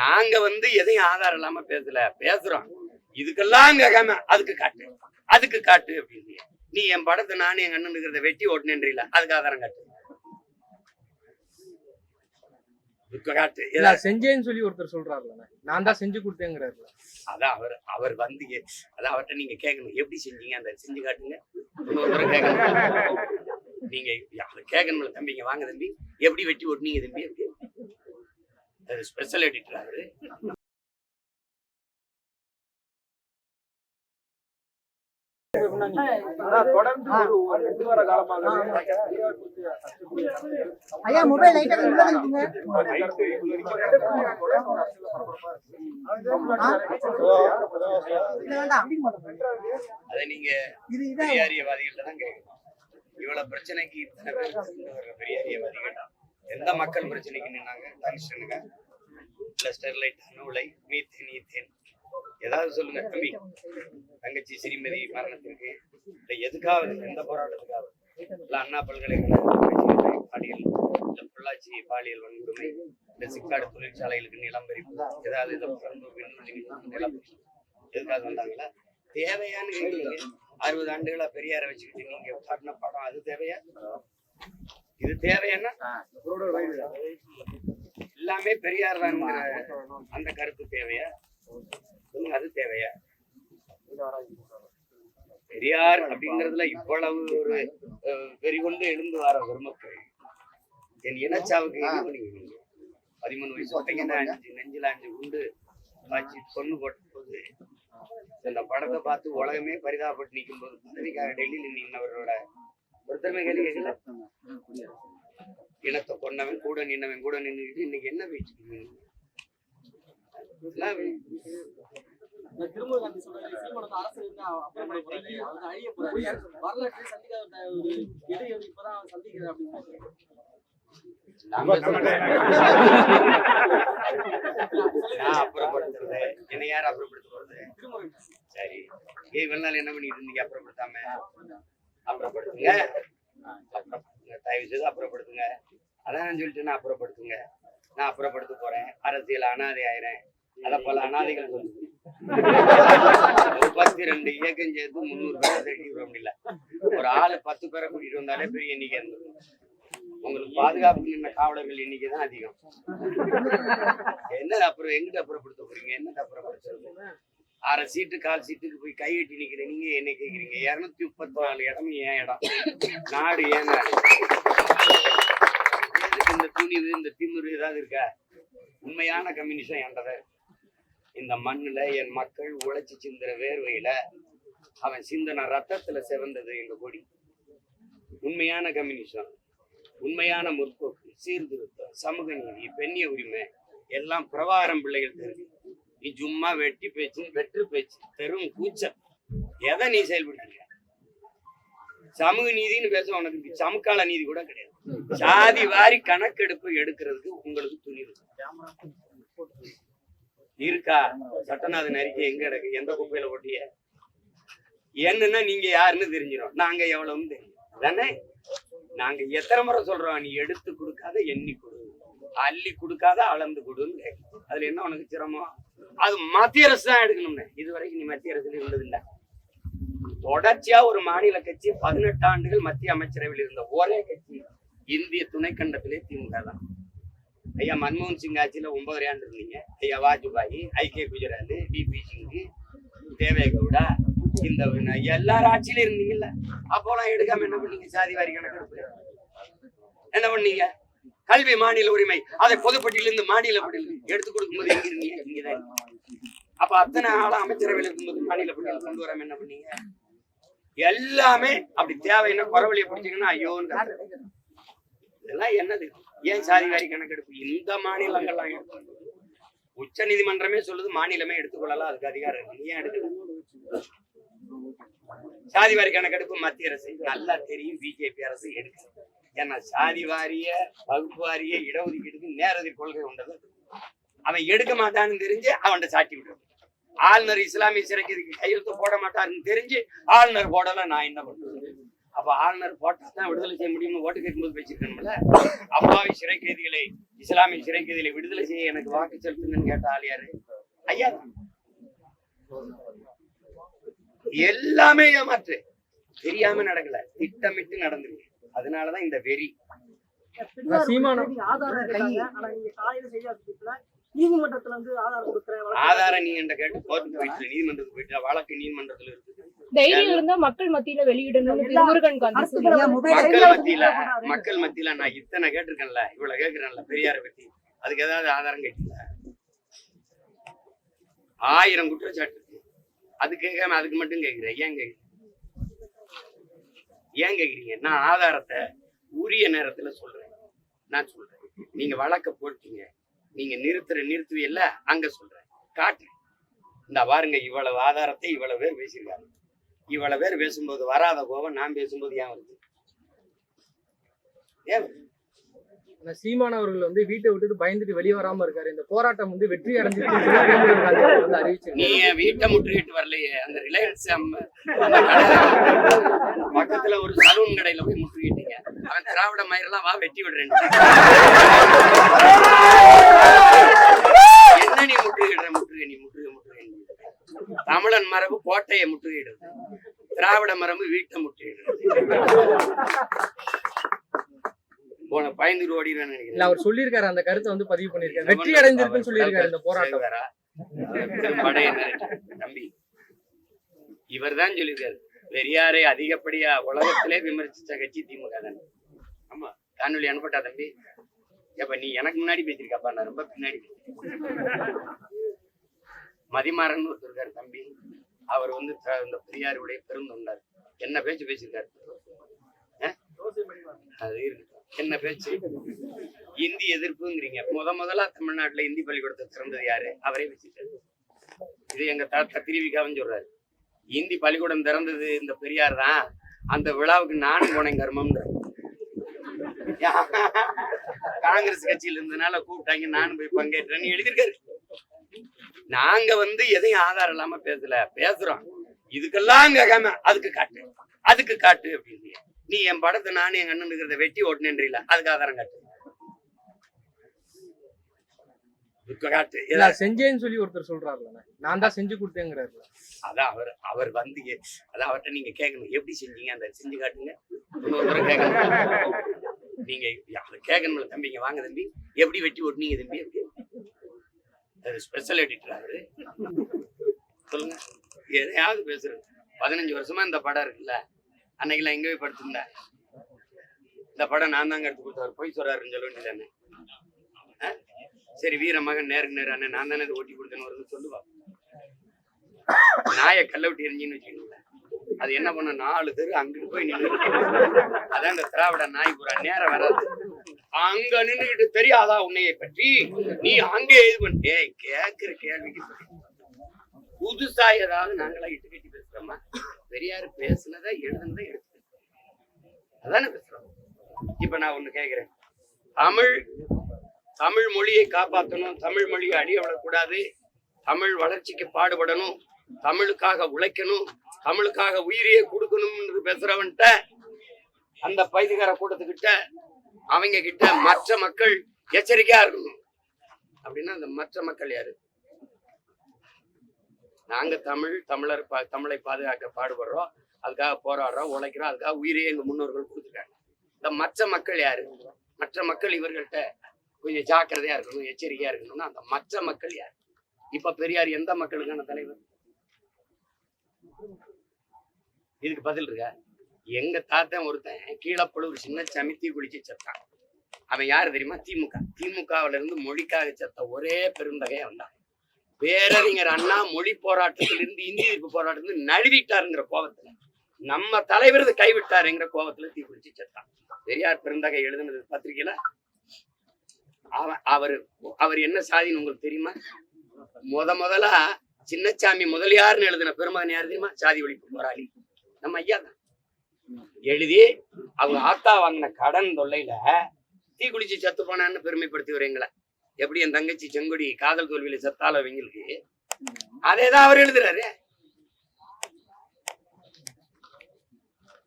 நாங்க எதையும் ஆதாரம் இல்லாம பேசுறோம். இதுக்கெல்லாம் கேட்காம அதுக்கு காட்டு அப்படின்னு. நீ என் படத்தை நானும் எங்க அண்ணன் இருக்கிறத வெட்டி ஓட்டுனேன்றீல, அதுக்கு ஆதாரம் காட்டு. செஞ்சேன்னு சொல்லி ஒருத்தர் சொல்றாருல, நான் தான் செஞ்சு கொடுத்தேங்கிறாரு. அதான் அவர் அதான் அவர்கிட்ட நீங்க கேட்கணும், எப்படி செஞ்சீங்க அந்த செஞ்சு காட்டுங்க. கேட்கணும் நீங்க கேட்கணும். தம்பிங்க வாங்க தம்பி, எப்படி வெட்டி ஓட்டுனீங்க தம்பி, அது ஸ்பெஷல் எடிட்டர் அவரு. ஐயா மொபைல் லைட்டா உள்ளதுங்க. அதை நீங்க பெரியாரியவாதிகள்ட்ட தான் கேட்கணும். இவ்வளவு பிரச்சனைக்கு இத்தனை பேர் பெரியாரியவாதிகள் எந்த மக்கள் பிரச்சனைக்கு நின்னாங்க? தனிஷனுங்க, இல்ல ஸ்டெர்லைட், அணு உலை, மீத்தேன், ஈத்தேன், ஏதாவது சொல்லுங்க தம்பி. தங்கச்சி ஸ்ரீமதி மரணத்திற்கு இல்ல எதுக்காவது, எந்த போராட்டத்துக்காவது, இல்ல அண்ணா பல்கலைக்கழக பாலியல், இல்ல பொள்ளாச்சி பாலியல் வன்கொடுமை, இல்ல சிக்காடு தொழிற்சாலைகளுக்கு நிலம் பறிப்பு, ஏதாவது நிலம் எதுக்காவது வந்தாங்களா? தேவையான்னு கேட்கலீங்க. 60 ஆண்டுகளா பெரியாரை வச்சுக்கிட்டு நீங்க காட்டின படம் அது தேவையா? இது தேவையானா எல்லாமே பெரியார் தான் அந்த கருத்து தேவையா? அது தேவையா? பெரியார் அப்படிங்கறதுல இவ்வளவு ஒரு வெறி கொண்டு எழுந்து வர பெருமக்கள் என் இனச்சாவுக்கு 13 வயசு ஒட்டைங்கன்னா 5 நெஞ்சில 5 குண்டு காய்ச்சி கொண்டு போட்ட போது இந்த படத்தை பார்த்து உலகமே பரிதாபப்பட்டு நிற்கும் போது பதவிக்காக டெல்லியில் நின்னவரோட ஒருத்தருமே கேள்வி கேட்கல. இனத்தை கொண்டவன் கூட நின்னுக்கிட்டு இன்னைக்கு என்ன பேசிட்டு அப்புறப்படுத்துறது என்ன? யார் அப்புறப்படுத்த போறது? சரி, இவ்வளவு நாள் என்ன பண்ணிட்டு இருந்தீங்க? அப்புறப்படுத்துங்க, தயவு செய்து அப்புறப்படுத்துங்க. அதான் நான் சொல்லிட்டேன்னா அப்புறப்படுத்துங்க. நான் அப்புறப்படுத்த போறேன், அரசியல் அனாதை ஆயிரேன். அத பல அனாதைகள் சொல்லுங்க. 32 இயக்கம் சேர்த்து 300 பேரை தேடிட்டு வர முடியல. ஒரு ஆளு 10 பேரை கூட்டிட்டு வந்தாலே பெரிய எண்ணிக்கை இருந்தது. உங்களுக்கு பாதுகாப்பு நின்ன காவலர்கள் எண்ணிக்கை தான் அதிகம். என்ன அப்புறம் எங்கிட்ட அப்புறப்படுத்த போறீங்க? என்னட்ட அப்புறப்படுத்துறது? 6 சீட்டு 4 சீட்டுக்கு போய் கை கட்டி நிக்கிற நீங்க என்ன கேக்குறீங்க? 234 இடம் ஏன் இடம்? நாடு ஏன் நாடு? இந்த துணிவு, இந்த திமுரு ஏதாவது இருக்கா? உண்மையான கம்யூனிசம் என்றத இந்த மண்ணுல என் மக்கள் உழைச்சி சிந்துற வேர்வையில அவன் சிந்தன ரத்தத்துல சிவந்தது எங்க கொடி. உண்மையான கம்யூனிசம், உண்மையான முற்போக்கு, சீர்திருத்தம், சமூக நீதி, பெண்ணிய உரிமை எல்லாம் பிரபாகரம் பிள்ளைகள் தெரியும். நீ சும்மா வெற்றி பேச்சு, வெற்று பேச்சு, பெரும் கூச்சம், எதை நீ செயல்படுத்தீங்க? சமூக நீதினு பேச உனக்கு சமகால நீதி கூட கிடையாது. சாதி வாரி கணக்கெடுப்பு எடுக்கிறதுக்கு உங்களுக்கு துணிவு இருக்கா? சட்டநாதன் அறிக்கை எங்க கிடக்கு? எந்த குப்பையில போட்டிய? என்னன்னா நீங்க யாருன்னு தெரிஞ்சிடும், நாங்க எவ்வளவுன்னு தெரியும் தானே. நாங்க எத்தனை முறை சொல்றோம், நீ எடுத்து கொடுக்காத எண்ணி கொடு, அள்ளி கொடுக்காத அளந்து கொடுன்னு. அதுல என்ன உனக்கு சிரமம்? அது மத்திய அரசு தான் எடுக்கணும்னு. இதுவரைக்கும் நீ மத்திய அரசுல இருந்ததில்லை. தொடர்ச்சியா ஒரு மாநில கட்சி 18 ஆண்டுகள் மத்திய அமைச்சரவையில் இருந்த ஒரே கட்சி இந்திய துணைக்கண்டத்திலே திமுக தான். ஐயா மன்மோகன் சிங் ஆட்சியில 9 ஆண்டு இருந்தீங்க. ஐயா வாஜ்பாயி, ஐக்கிய குஜராத், பிபி சிங், தேவேகவுடா, இந்த எல்லாரும் ஆட்சியில இருந்தீங்கல்ல. அப்போலாம் எடுக்காம என்ன பண்ணீங்க? சாதி வாரி கணக்கெடுப்பு என்ன பண்ணீங்க? கல்வி மாநில உரிமை, அதை பொதுப்பட்டியலிருந்து மாநில பட்டியல் எடுத்து கொடுக்கும்போது எங்க இருந்தீங்க? இங்கதான். அப்ப அத்தனை ஆளும் அமைச்சரவையில் இருக்கும்போது மாநில பட்டியல் கொண்டு வராம என்ன பண்ணீங்க? எல்லாமே அப்படி தேவைன்னா குறவழியை பிடிச்சிங்கன்னா ஐயோன்னு. இதெல்லாம் என்னது? ஏன் சாதி வாரி கணக்கெடுப்பு இந்த மாநிலங்கள்லாம் எடுத்து? உச்ச நீதிமன்றமே சொல்லுது மாநிலமே எடுத்துக்கொள்ளலாம், அதுக்கு அதிகாரம் இருக்கு. ஏன் எடுக்கல? சாதி வாரி கணக்கெடுப்பு மத்திய அரசு நல்லா தெரியும், பிஜேபி அரசு எடுக்கல. ஏன்னா சாதி வாரிய, வகுப்பு வாரிய இடஒதுக்கீடுக்கு நேரடி கொள்கை உண்டது. அவன் எடுக்க மாட்டான்னு தெரிஞ்சு அவன்கிட்ட சாட்டி விடுறது. ஆளுநர் இஸ்லாமிய சிறைக்கு கையெழுத்து போட மாட்டாருன்னு தெரிஞ்சு ஆளுநர் போடல, நான் என்ன பண்றது? அப்ப ஆளுநர் போட்டா தான் விடுதலை செய்ய முடியும்னு ஓட்டு கேட்கும்போது வச்சிருக்கணும்ல. அப்பாவி சிறை கைதிகளை இஸ்லாமிய சிறை கைதிகளை விடுதலை செய்ய எனக்கு வாக்கு செலுத்துங்கன்னு கேட்ட ஆள் யாரு? ஐயா தான். எல்லாமே ஏமாற்று, தெரியாம நடக்கல, திட்டமிட்டு நடந்துருக்கு. அதனாலதான் இந்த வெறி. ஆதாரம் நீ என்ற கேட்டு கோர்ட்டுக்கு போயிட்டு நீதிமன்றத்துக்கு போயிட்டு வழக்கு நீதிமன்றத்துல இருக்கு. தைரியம் இருந்தா மக்கள் மத்தியில வெளியிடணும்னு திருமுருகன் காந்தி மக்கள் மத்தியில நான் இத்தனை கேட்டிருக்கேன்ல, இவ்வளவு கேட்கிறேன்ல பெரியாரை பத்தி, அதுக்கு ஏதாவது ஆதாரம் கேட்டீங்க? 1000 குற்றச்சாட்டு இருக்கு. அது கேட்காம அதுக்கு மட்டும் கேட்கிறேன். ஏன் கேக்குறீங்க? நான் ஆதாரத்தை உரிய நேரத்துல சொல்றேன். நான் சொல்றேன், நீங்க வழக்க போட்டீங்க, நீங்க நிறுத்துவீல்ல, அங்க சொல்றேன், காட்டுறேன். இந்த பாருங்க, இவ்வளவு ஆதாரத்தை இவ்வளவு பேர் பேசியிருக்காங்க. இவ்வளவு பேர் பேசும்போது வராத கோபம் நான் பேசும்போது ஏன் வருது? ஏன்? சீமான் அவர்கள் வந்து வீட்டை விட்டுட்டு பயந்துட்டு வெளியே வராம இருக்காரு. இந்த போராட்டம் வந்து வெற்றி அடைஞ்சிருக்கு அறிவிச்சு. நீ வீட்டை முற்றுகிட்டு வரலையே, அந்த ரிலையன்ஸ் பக்கத்துல ஒரு சலூன் கடையில போய் முற்றுகிட்டீங்க. அவன் திராவிட மயிரெல்லாம் வா வெட்டி விடுறேன். என்ன நீ முற்றுகிடுற? நீ முற்றுகை தமிழன் மரபு கோட்டையை முற்றுகிடுறது, திராவிட மரபு வீட்டை முற்றுகிடுறது. பயந்து ஓடிடுவேன்னு நினைக்கிறேன். அவர் சொல்லியிருக்காரு, அந்த கருத்தை வந்து பதிவு பண்ணிருக்காரு. வெற்றி அடைஞ்சிருக்குன்னு சொல்லியிருக்காரு இந்த போராட்டம். தம்பி, இவர் தான் சொல்லியிருக்காரு, பெரியாரை அதிகப்படியா உலகத்திலே விமர்சிச்ச கட்சி திமுக தான். ஆமா, காணொலி அனுப்பட்டா தம்பி? எப்ப நீ எனக்கு முன்னாடி பேசிருக்காப்பா, நான் ரொம்ப பின்னாடி. மதிமாறன் ஒருத்தர் இருக்காரு தம்பி, அவர் வந்து இந்த பெரியாருடைய பெருந்தொண்டார். என்ன பேச்சு பேசியிருக்காரு? அது இருக்கு. என்ன பேச்சு? இந்தி எதிர்ப்புங்கிறீங்க. முதலா தமிழ்நாட்டுல இந்தி பள்ளிக்கூடத்தை திறந்தது யாரு? அவரே பேசிட்டாரு. இது எங்க திருவிக்காவன்னு சொல்றாரு. இந்தி பள்ளிக்கூடம் திறந்தது இந்த பெரியார் தான். அந்த விழாவுக்கு நானும் போனேன் கர்மம். காங்கிரஸ் கட்சியில இருந்ததுனால கூப்பிட்டாங்க, நானும் போய் பங்கேற்றேன்னு எழுதியிருக்காரு. நாங்க வந்து எதையும் ஆதாரம் இல்லாம பேசுறோம். இதுக்கெல்லாம் கேட்காம அதுக்கு காட்டு அப்படின்னு. நீ என் படத்தை நானும் எங்க அண்ணன் இருக்கிறத வெட்டி ஓட்டுனேன்றீல, அதுக்கு ஆதாரம் காட்டு. செஞ்சேன்னு சொல்லி ஒருத்தர் சொல்றாருல, நான் தான் செஞ்சு கொடுத்தேங்கிறாரு. அதான் அவர் வந்து அதான் அவர்கிட்ட நீங்க கேட்கணும், எப்படி செஞ்சீங்க, அந்த செஞ்சு காட்டுங்க. இன்னொரு கேட்கணும், நீங்க கேட்கணும்ல தம்பிங்க. வாங்க தம்பி, எப்படி வெட்டி ஓட்டுனீங்க தம்பி? ஸ்பெஷல் எடிட்டர் அவரு, சொல்லுங்க. எதையாவது பேசுறது. 15 வருஷமா இந்த படம் இருக்குல்ல, அன்னைக்கெல்லாம் எங்க போய் படுத்திருந்தேன். இந்த படம் நான் தாங்க எடுத்து கொடுத்தாரு, போய் சொல்றாருன்னு சொல்ல வேண்டியதானே? சரி, வீர மகன் நேருக்கு நேர் அண்ணன் நான் தானே இதை ஓட்டி கொடுத்தேன்னு வருது சொல்லுவா. நாயை கல்ல விட்டு எரிஞ்சின்னு வச்சுக்கோங்களேன், அது என்ன பண்ண 4 தெரு அங்கிட்டு போய் நின்று. அதான் இந்த திராவிட நாய் பூரா நேரம் வராது. அங்க நின்றுகிட்டு தெரியாதா உன்னையை பற்றி, நீ அங்கே இது பண்ணிட்டே கேட்கிற கேள்விக்கு புதுசா ஏதாவது நாங்களா இட்டு கட்டி பேசுறோமா? பெரியாரு பேசுனதை எழுதுனதை எடுத்து அதானே பேசுறோம். இப்ப நான் ஒண்ணு கேக்குறேன், தமிழ் மொழியை காப்பாற்றணும், தமிழ் மொழியை அழிய விடக்கூடாது, தமிழ் வளர்ச்சிக்கு பாடுபடணும், தமிழுக்காக உழைக்கணும், தமிழுக்காக உயிரையே கொடுக்கணும்னு பேசுறவன்ட்ட, அந்த பைதிகார கூட்டத்துக்கிட்ட, அவங்க கிட்ட மற்ற மக்கள் எச்சரிக்கையா இருக்கணும். அப்படின்னா அந்த மற்ற மக்கள் யாரு? நாங்க தமிழை பாதுகாக்க பாடுபடுறோம், அதுக்காக போராடுறோம், உழைக்கிறோம், அதுக்காக உயிரையே எங்க முன்னோர்கள் கொடுத்துருக்காங்க. இந்த மற்ற மக்கள் யாரு? மற்ற மக்கள் இவர்கள்ட்ட கொஞ்சம் ஜாக்கிரதையா இருக்கணும், எச்சரிக்கையா இருக்கணும்னா அந்த மற்ற மக்கள் யாரு? இப்ப பெரியார் எந்த மக்களுக்கான தலைவர்? இதுக்கு பதில் இருக்கா? எங்க தாத்தன் ஒருத்தன் கீழப்பழுவூர் சின்னசாமி தீ குளிச்சு செத்தான். அவன் யாரு தெரியுமா? திமுகவுல இருந்து மொழிக்காக செத்த ஒரே பெருந்தகை வந்தான். பேரறிஞர் அண்ணா மொழி போராட்டத்திலிருந்து இந்தி எதிர்ப்பு போராட்டத்திலிருந்து நழுவிட்டாருங்கிற கோபத்துல, நம்ம தலைவர் கைவிட்டாருங்கிற கோபத்துல தீ குளிச்சு செத்தான். பெரியார் பெருந்தகை எழுதுனது பத்திரிகையில. அவர் என்ன சாதின்னு உங்களுக்கு தெரியுமா? முதலா சின்னசாமி முதலியார்னு எழுதின பெருமகன் யாரு தெரியுமா? சாதி ஒழிப்பு போராளி நம்ம ஐயா தான். எழுதி அவங்க ஆத்தா வாங்கின கடன் தொல்லையில தீ குளிச்சு செத்து போனான்னு பெருமைப்படுத்தி வரீங்களா? எப்படி என் தங்கச்சி செங்கொடி காதல் தோல்வியில செத்தால அவங்களுக்கு அதேதான் அவர் எழுதுறாரு.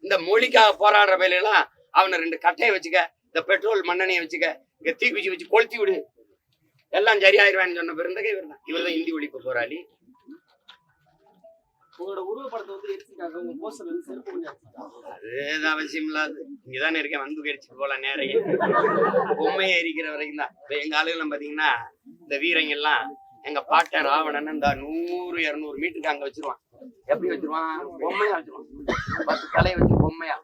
இந்த மொழிக்காக போராடுற வேலையெல்லாம் அவனை 2 கட்டையை வச்சுக்க, இந்த பெட்ரோல் மண்ணெண்ணையை வச்சுக்க, இங்க தீக்குச்சி வச்சு கொளுத்தி விடு, எல்லாம் சரியாயிருவான்னு சொன்ன பிறந்தகை இவர்தான் இந்தி ஒழிப்பு போராளி. உங்களோட உருவப்படத்தை வந்து எடுத்துக்காங்க, உங்க போஸ்டர் வந்து செருப்பு பண்ணி அது அவசியம் இல்லாது. இங்கதானே இருக்கேன், வந்து எரிச்சுட்டு போலாம் நேரையே. பொம்மையை எரிக்கிற வரைக்கும் தான். இப்ப எங்க ஆளுகளும் பாத்தீங்கன்னா இந்த வீரங்க எல்லாம் எங்க பாட்டன் ராவணன் இந்த 100-200 மீட்டருக்கு அங்க வச்சிருவான். எப்படி வச்சிருவான்? பொம்மையா வச்சிருவான். 10 தலையை வச்சு பொம்மையா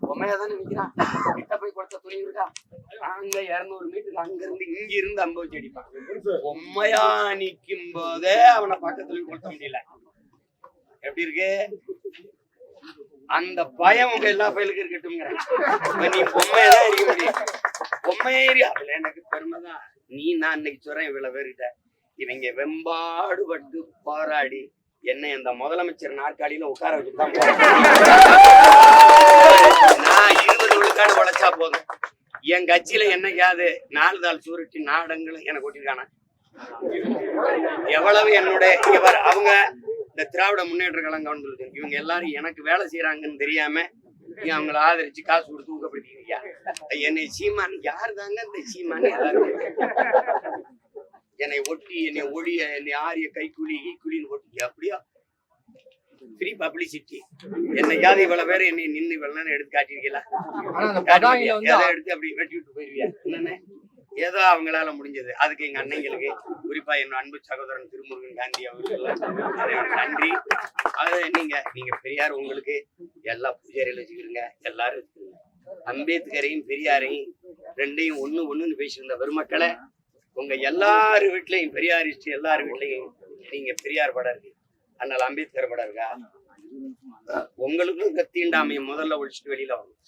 தானே நிக்கிறான். கிட்ட போய் கொடுத்த துணி இருக்கா? அங்க 200 மீட்டருக்கு அங்க இருந்து இங்க இருந்து அம்ப வச்சு அடிப்பான். பொம்மையா நிக்கும் போதே அவனை பக்கத்துல கொளுத்த முடியல. எப்படி இருக்கு அந்த பயம்? உங்க எல்லா பயலுக்கும் இருக்கட்டும்ங்கிற. நீ பொம்மையதான் எரிக்க முடியும். பொம்மையே எரி. அதுல எனக்கு பெருமைதான். நான் இன்னைக்கு சொல்றேன் இவ்வளவு பேர்கிட்ட, இவங்க வெம்பாடுபட்டு போராடி என்னை அந்த முதலமைச்சர் நாற்காலியில உட்கார வச்சுதான் நான் 20 விழுக்காடு உழைச்சா போதும். என் கட்சியில என்னைக்காவது 4 தாள் சூருட்டி நாடங்களும் எனக்கு ஓட்டிருக்கானா? எவ்வளவு என்னுடைய அவங்க இந்த திராவிட முன்னேற்ற கழகம் இவங்க எல்லாரும் எனக்கு வேலை செய்யறாங்கன்னு தெரியாம அவங்களை ஆதரிச்சு காசு கொடுத்து ஊக்கப்படுத்திக்கிறியா? என்னை சீமான் யாரு தாங்க இந்த சீமான்? எல்லாரும் என்னை ஒட்டி என்னை ஒழிய என்னை ஆரிய கைக்கூலி ஈக்குலின்னு ஒட்டி அப்படியா ஃப்ரீ பப்ளிசிட்டி. என்னையாவது இவ்வளவு பேர் என்னை நின்று இவ்வளவு நேரம் எடுத்து காட்டிருக்கீங்களா? எடுத்து அப்படி வெட்டி விட்டு போயிருவியா? என்னன்னு ஏதோ அவங்களால முடிஞ்சது. அதுக்கு எங்க அன்னைங்களுக்கு, குறிப்பா என் அன்பு சகோதரன் திருமுருகன் காந்தி அவர்களுக்கு நன்றி. அது நீங்க பெரியார் உங்களுக்கு எல்லா பூஜையில வச்சுக்கிறீங்க, எல்லாரும் வச்சுக்கிறீங்க. அம்பேத்கரையும் பெரியாரையும் ரெண்டையும் ஒண்ணுன்னு பேசியிருந்த பெருமக்களை, உங்க எல்லாரு வீட்லயும் பெரியாரிஸ்ட் எல்லாரு வீட்லயும் நீங்க பெரியார் படம் இருக்கு, அதனால அம்பேத்கர் படம் இருக்கா? உங்களுக்கும் இந்த தீண்டாமையை முதல்ல ஒழிச்சுட்டு வெளியில வரும்.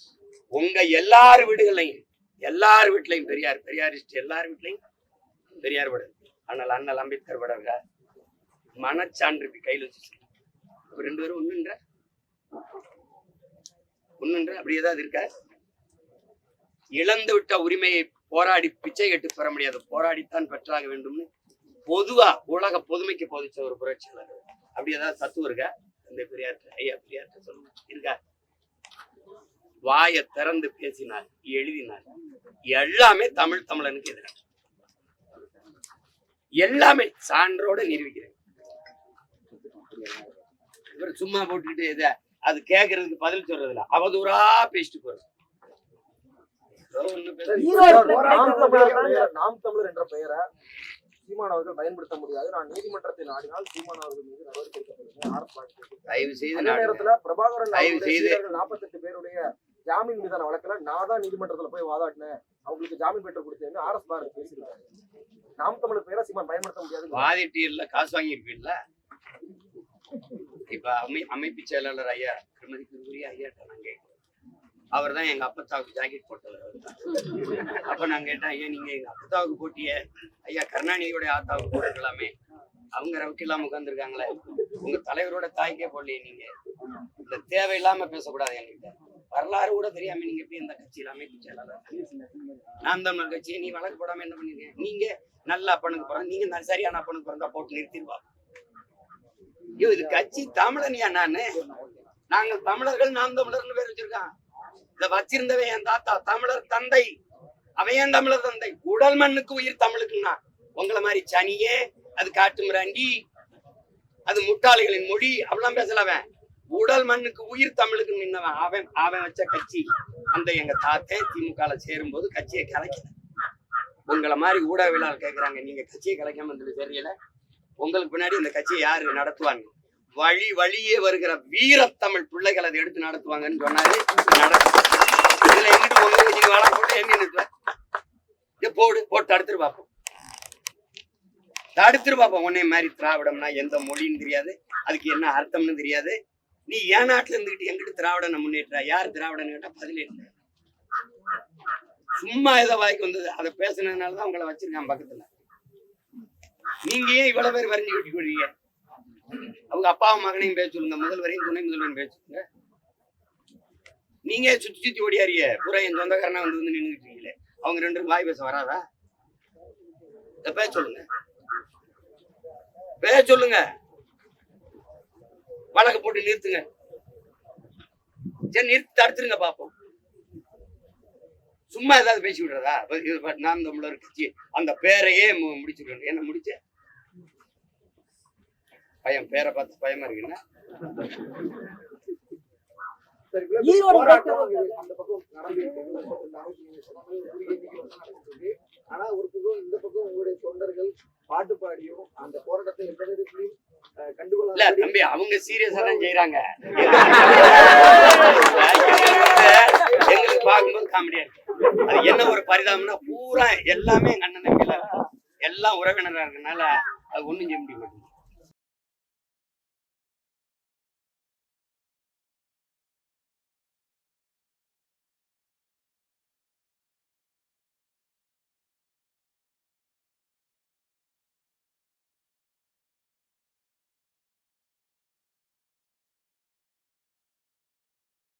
உங்க எல்லாரு வீட்லயும் பெரியாரிஸ்ட் எல்லாரு வீட்லயும் பெரியார் படம் இருக்கு, அதனால அண்ணல் அம்பேத்கர் படம் இருக்கா? மனச்சான்று கையில் வச்சு 2 பேரும் ஒண்ணுன்ற அப்படி ஏதாவது இருக்கா? இழந்து விட்ட உரிமையை போராடி பிச்சை கட்டு பெற முடியாது, போராடித்தான் பெற்றாக வேண்டும்னு பொதுவா உலக பொதுமைக்கு போதிச்ச ஒரு புரட்சியாளர். அப்படி ஏதாவது தத்துவம் இருக்கா? இந்த பெரியார்ட்ட சொல்லுங்க, இருக்கா? வாயை திறந்து பேசினார், எழுதினார், எல்லாமே தமிழனுக்கு எதிராக, எல்லாமே சான்றோட நிரூபிக்கிறேன். இவர் சும்மா போட்டுக்கிட்டு இதை அது கேட்கறதுக்கு பதில் சொல்றதுல அவதூறா பேசிட்டு போறது. நாம் தமிழர் என்ற பெயரை சீமான் அவர்கள் பயன்படுத்த முடியாது, நான் நீதிமன்றத்தில் நாடினால் சீமான் அவர்கள் மீது நடவடிக்கை எடுக்கப்படுகிறது. தயவு செய்து அந்த நேரத்துல பிரபாகரன் 48 பேருடைய ஜாமீன் மீதான வழக்குல நான் தான் நீதிமன்றத்துல போய் வாதாடினேன், அவங்களுக்கு ஜாமீன் பெற்று கொடுத்தேன்னு RS பாரதி பேசியிருக்காரு. நாம் தமிழர் பேரை சீமான் பயன்படுத்த முடியாது. வாதிட்டியல்ல காசு வாங்கியிருப்பீல்ல. இப்ப அமைப்பு செயலாளர் ஐயா திருமதிக்குரிய ஐயாட்ட நான் கேட்கிறேன், அவர் தான் எங்க அப்பத்தாவுக்கு ஜாக்கெட் போட்டவர். அப்ப நான் கேட்டேன், ஐயா நீங்க எங்க அப்பத்தாவுக்கு போட்டிய ஐயா கருணாநிதியோட ஆத்தாவுக்கு போட்டுக்கலாமே, அவங்க ரவுக்கு இல்லாம உட்கார்ந்துருக்காங்களே, உங்க தலைவரோட தாய்க்கே போடலையே. நீங்க இந்த தேவையில்லாம பேசக்கூடாது. என்கிட்ட வரலாறு கூட தெரியாம நீங்க எப்படி இந்த கட்சியில அமைப்பு செயலாளர் நாம் தமிழர் கட்சியை நீ வழக்கு போடாம என்ன பண்ணிருக்கீங்க? நீங்க நல்ல அப்பனுக்கு பிறந்த, நீங்க சரியான அப்பனுக்கு பிறந்தா போட்டு நிறுத்திடுவா. ஐயோ இது கட்சி தமிழனியா? நாங்கள் தமிழர்கள் நாம் தமிழர்னு பேர் வச்சிருக்கான். இத வச்சிருந்தவன் என் தாத்தா தமிழர் தந்தை, அவன் ஏன் தமிழர் தந்தை? உடல் மண்ணுக்கு உயிர் தமிழுக்குன்னா உங்களை மாதிரி சனியே, அது காட்டு மிராண்டி, அது முட்டாளிகளின் மொழி அப்படிலாம் பேசலவன். உடல் மண்ணுக்கு உயிர் தமிழுக்கு நின்னவன். அவன் வச்ச கட்சி. அந்த எங்க தாத்தே திமுக சேரும் போது கட்சியை கலைக்கல. உங்களை மாதிரி ஊடகவியலாளர் கேட்கிறாங்க, நீங்க கட்சியை கலைக்காம தெரியல, உங்களுக்கு பின்னாடி இந்த கட்சியை யாரு நடத்துவாங்க? வழியே வருகிற வீரத்தமிழ் பிள்ளைகள் அதை எடுத்து நடத்துவாங்கன்னு சொன்னாரு. இதுல எங்கிட்டு ஒண்ணு வாழ போட்டு என்ன நிறுத்துவேன்? போட்டு தடுத்துரு பார்ப்போம். உன்னை மாதிரி திராவிடம்னா எந்த மொழின்னு தெரியாது, அதுக்கு என்ன அர்த்தம்னு தெரியாது. நீ ஏன் நாட்டுல இருந்துகிட்டு எங்கிட்டு திராவிடனை முன்னேற்றா? யார் திராவிடன்னு கேட்டா பதிலே இல்லை. சும்மா ஏதோ வாய்க்கு வந்தது அதை பேசுனதுனாலதான் உங்களை வச்சிருக்கான் பக்கத்துல. நீங்க ஏன் இவ்வளவு பேர் வரைஞ்சு கட்டி கொடுறீங்க? அவங்க அப்பாவும் மகனையும் பேச சொல்லுங்க, முதல்வரையும் துணை முதல்வரையும் பேச சொல்லுங்க. நீங்க சுத்தி ஓடியாரிய பூரா என் சொந்தக்காரனா வந்து நின்றுட்டு இருக்கீங்களே, அவங்க 2 பேரும் வாய் பேச வராதா? பேச சொல்லுங்க, வழக்கு போட்டு நிறுத்துங்க. சரி நிறுத்தி தடுத்துருங்க பாப்போம். சும்மா ஏதாவது பேசி விடுறதா? நாம் தமிழர் கட்சி அந்த பேரையே முடிச்சுக்கணும். என்ன முடிச்ச பயம், பேரை பார்த்து பயமா இருக்குன்னா ஈரோடு போராட்டம் அந்த பக்கம் நடந்துட்டு ஆனா ஒரு பக்கம் இந்த பக்கம் உங்களுடைய தொண்டர்கள் பாட்டு பாடியும் அந்த போராட்டத்தை எந்த விதத்திலையும் கண்டுகொள்ள இல்ல தம்பி, அவங்க சீரியஸா தான் செய்யறாங்க. எங்களுக்கு பார்க்கும்போது காமெடியா இருக்கு. அது என்ன ஒரு பரிதாபம்னா பூரா எல்லாமே எங்க அண்ணன் தம்பியில எல்லாம் உறவினரா இருக்கனால அது ஒண்ணும் செய்ய முடிய மாட்டேங்குது.